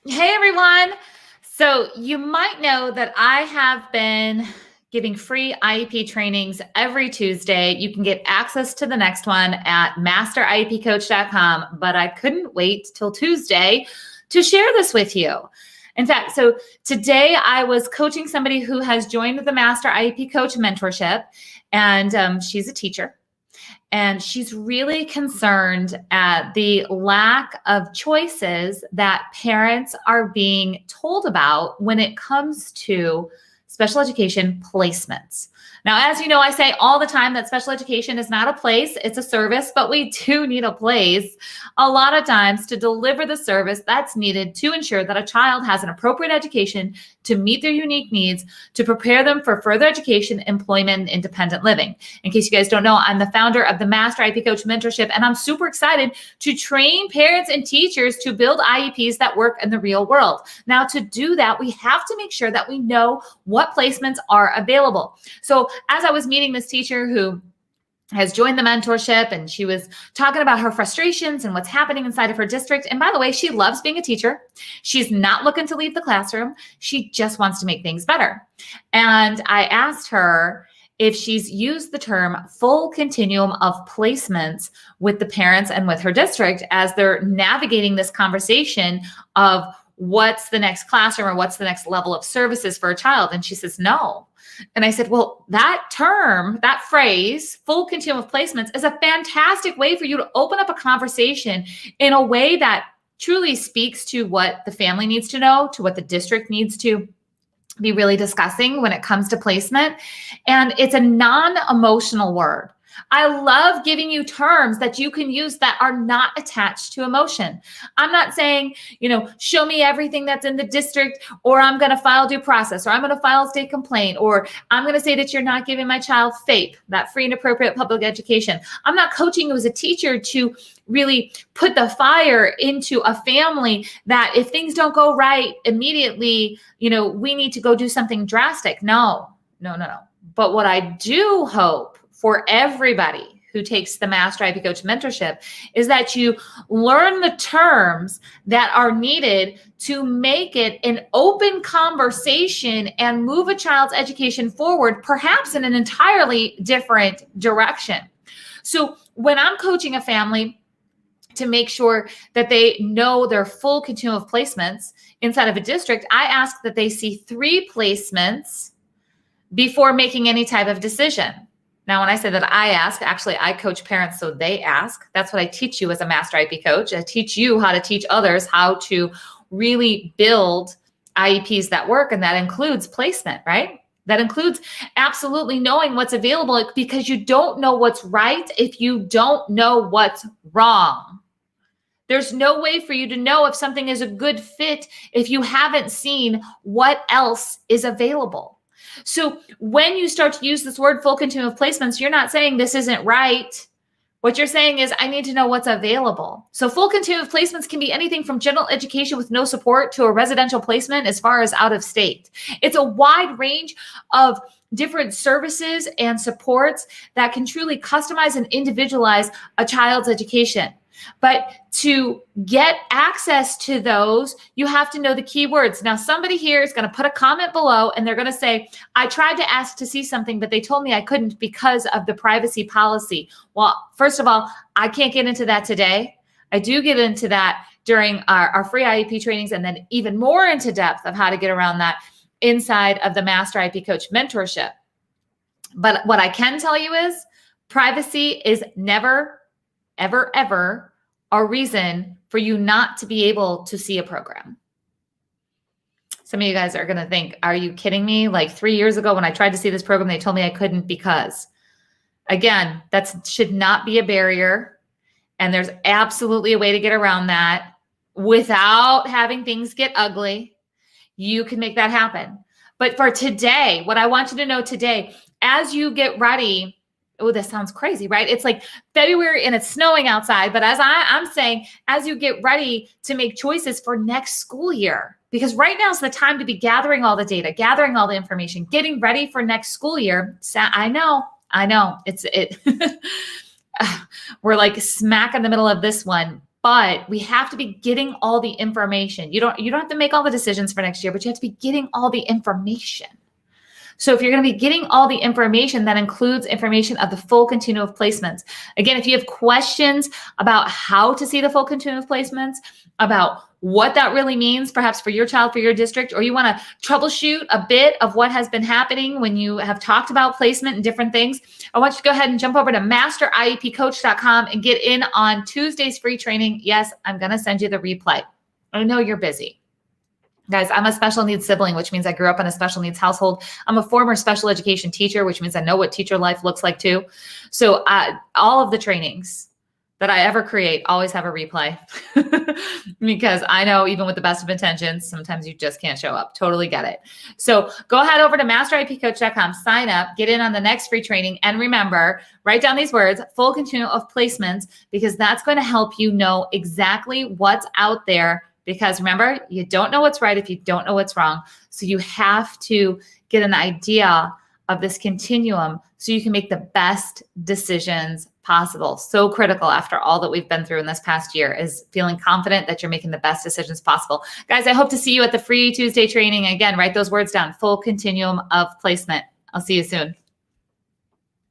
Hey everyone. So you might know that I have been giving free IEP trainings every Tuesday. You can get access to the next one at masteriepcoach.com, but I couldn't wait till Tuesday to share this with you. In fact, so today I was coaching somebody who has joined the Master IEP Coach mentorship, and she's a teacher. And she's really concerned at the lack of choices that parents are being told about when it comes to special education placements. Now, as you know, I say all the time that special education is not a place, it's a service, but we do need a place a lot of times to deliver the service that's needed to ensure that a child has an appropriate education to meet their unique needs, to prepare them for further education, employment, and independent living. In case you guys don't know, I'm the founder of the Master IEP Coach Mentorship, and I'm super excited to train parents and teachers to build IEPs that work in the real world. Now, to do that, we have to make sure that we know what placements are available. So as I was meeting this teacher who has joined the mentorship, and she was talking about her frustrations and what's happening inside of her district. And by the way, she loves being a teacher. She's not looking to leave the classroom. She just wants to make things better. And I asked her if she's used the term full continuum of placements with the parents and with her district as they're navigating this conversation of what's the next classroom or what's the next level of services for a child. And she says, no. And I said, well, that term, that phrase, full continuum of placements, is a fantastic way for you to open up a conversation in a way that truly speaks to what the family needs to know, to what the district needs to be really discussing when it comes to placement. And it's a non-emotional word. I love giving you terms that you can use that are not attached to emotion. I'm not saying, show me everything that's in the district, or I'm going to file due process, or I'm going to file a state complaint, or I'm going to say that you're not giving my child FAPE, that free and appropriate public education. I'm not coaching you as a teacher to really put the fire into a family that if things don't go right immediately, we need to go do something drastic. No. But what I do hope for everybody who takes the Master IEP Coach mentorship is that you learn the terms that are needed to make it an open conversation and move a child's education forward, perhaps in an entirely different direction. So when I'm coaching a family to make sure that they know their full continuum of placements inside of a district, I ask that they see 3 placements before making any type of decision. Now, when I say that I ask, actually, I coach parents, so they ask. That's what I teach you as a Master IEP coach. I teach you how to teach others how to really build IEPs that work, and that includes placement, right? That includes absolutely knowing what's available, because you don't know what's right if you don't know what's wrong. There's no way for you to know if something is a good fit if you haven't seen what else is available. So when you start to use this word full continuum of placements, you're not saying this isn't right. What you're saying is, I need to know what's available. So full continuum of placements can be anything from general education with no support to a residential placement as far as out of state. It's a wide range of different services and supports that can truly customize and individualize a child's education. But to get access to those, you have to know the keywords. Now, somebody here is going to put a comment below and they're going to say, I tried to ask to see something, but they told me I couldn't because of the privacy policy. Well, first of all, I can't get into that today. I do get into that during our free IEP trainings, and then even more into depth of how to get around that inside of the Master IEP Coach mentorship. But what I can tell you is privacy is never, ever, ever a reason for you not to be able to see a program. Some of you guys are going to think, are you kidding me? Like 3 years ago when I tried to see this program, they told me I couldn't because. Again, that should not be a barrier. And there's absolutely a way to get around that without having things get ugly. You can make that happen. But for today, what I want you to know today, as you get ready, oh, this sounds crazy, right? It's like February and it's snowing outside. But as I'm saying, as you get ready to make choices for next school year, because right now is the time to be gathering all the data, gathering all the information, getting ready for next school year. I know. We're like smack in the middle of this one. But we have to be getting all the information. You don't have to make all the decisions for next year, but you have to be getting all the information. So if you're going to be getting all the information, that includes information of the full continuum of placements. Again, if you have questions about how to see the full continuum of placements, about what that really means, perhaps for your child, for your district, or you want to troubleshoot a bit of what has been happening when you have talked about placement and different things, I want you to go ahead and jump over to masteriepcoach.com and get in on Tuesday's free training. Yes, I'm going to send you the replay. I know you're busy. Guys, I'm a special needs sibling, which means I grew up in a special needs household. I'm a former special education teacher, which means I know what teacher life looks like too. So all of the trainings that I ever create always have a replay because I know even with the best of intentions, sometimes you just can't show up. Totally get it. So go ahead over to masteriepcoach.com, sign up, get in on the next free training. And remember, write down these words, full continuum of placements, because that's going to help you know exactly what's out there. Because remember, you don't know what's right if you don't know what's wrong. So you have to get an idea of this continuum so you can make the best decisions possible. So critical after all that we've been through in this past year is feeling confident that you're making the best decisions possible. Guys, I hope to see you at the free Tuesday training. Again, write those words down, full continuum of placement. I'll see you soon.